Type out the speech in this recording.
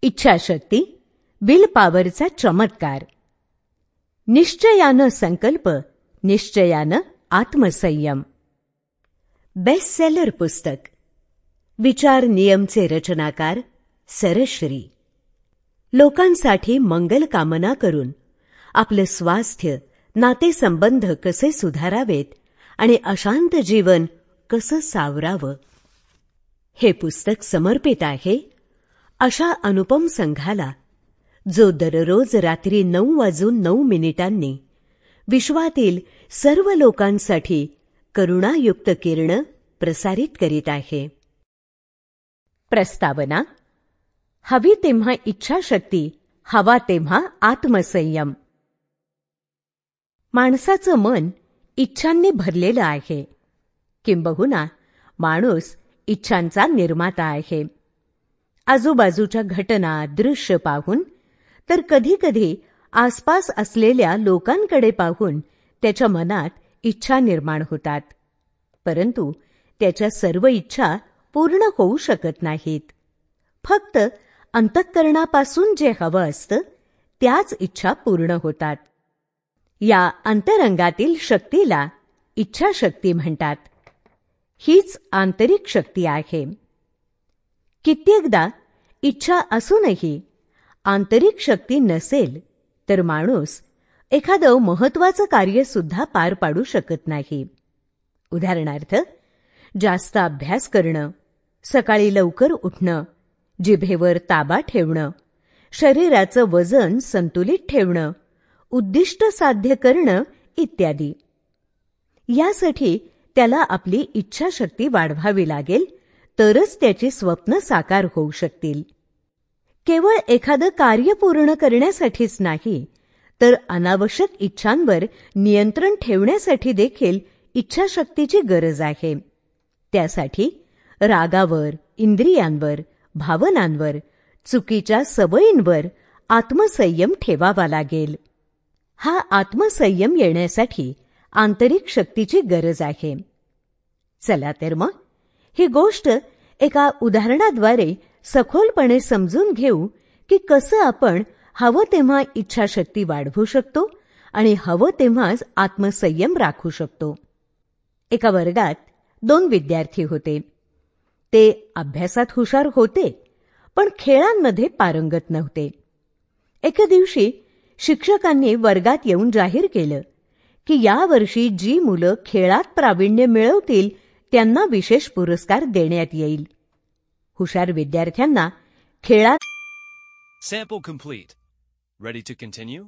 इच्छाशक्ती, विल पॉवरचा चमत्कार. निश्चयानं संकल्प, निश्चयानं आत्मसंयम. बेस्ट सेलर पुस्तक. विचार नियमचे रचनाकार सरश्री. लोकांसाठी मंगल कामना करून आपलं स्वास्थ्य, नातेसंबंध कसे सुधारावेत आणि अशांत जीवन कसं सावरावं, हे पुस्तक समर्पित आहे अशा अनुपम संघाला जो दररोज रात्री 9:09 विश्वातील सर्व लोकांसाठी करुणायुक्त किरण प्रसारित करीत आहे. प्रस्तावना. हवी तेव्हा इच्छाशक्ती, हवा तेव्हा आत्मसंयम. माणसाचं मन इच्छांनी भरलेलं आहे. किंबहुना माणूस इच्छांचा निर्माता आहे. आजूबाजूच्या घटना, दृश्य पाहून, तर कधीकधी आसपास असलेल्या लोकांकडे पाहून त्याच्या मनात इच्छा निर्माण होतात. परंतु त्याच्या सर्व इच्छा पूर्ण होऊ शकत नाहीत. फक्त अंतःकरणापासून जे हवं असतं त्याच इच्छा पूर्ण होतात. या अंतरंगातील शक्तीला इच्छाशक्ती म्हणतात. हीच आंतरिक शक्ती आहे. कित्येकदा इच्छा असूनही आंतरिक शक्ती नसेल तर माणूस एखादं महत्त्वाचं कार्यसुद्धा पार पाडू शकत नाही. उदाहरणार्थ, जास्त अभ्यास करणं, सकाळी लवकर उठणं, जिभेवर ताबा ठेवणं, शरीराचं वजन संतुलित ठेवणं, उद्दिष्ट साध्य करणं इत्यादी. यासाठी त्याला आपली इच्छाशक्ती वाढवावी लागेल, तरच त्याची स्वप्न साकार होऊ शकतील. केवळ एखादं कार्य पूर्ण करण्यासाठीच नाही, तर अनावश्यक इच्छांवर नियंत्रण ठेवण्यासाठी देखील इच्छाशक्तीची गरज आहे. त्यासाठी रागावर, इंद्रियांवर, भावनांवर, चुकीच्या सवयींवर आत्मसंयम ठेवावा लागेल. हा आत्मसंयम येण्यासाठी आंतरिक शक्तीची गरज आहे. चला तर मग ही गोष्ट एका उदाहरणाद्वारे सखोलपणे समजून घेऊ की कसं आपण हवं तेव्हा इच्छाशक्ती वाढवू शकतो आणि हवं तेव्हाच आत्मसंयम राखू शकतो. एका वर्गात 2 विद्यार्थी होते. ते अभ्यासात हुशार होते, पण खेळांमध्ये पारंगत नव्हते. एके दिवशी शिक्षकांनी वर्गात येऊन जाहीर केलं की यावर्षी जी मुलं खेळात प्रावीण्य मिळवतील त्यांना विशेष पुरस्कार देण्यात येईल. हुशार विद्यार्थ्यांना खेळात Sample complete. Ready to continue?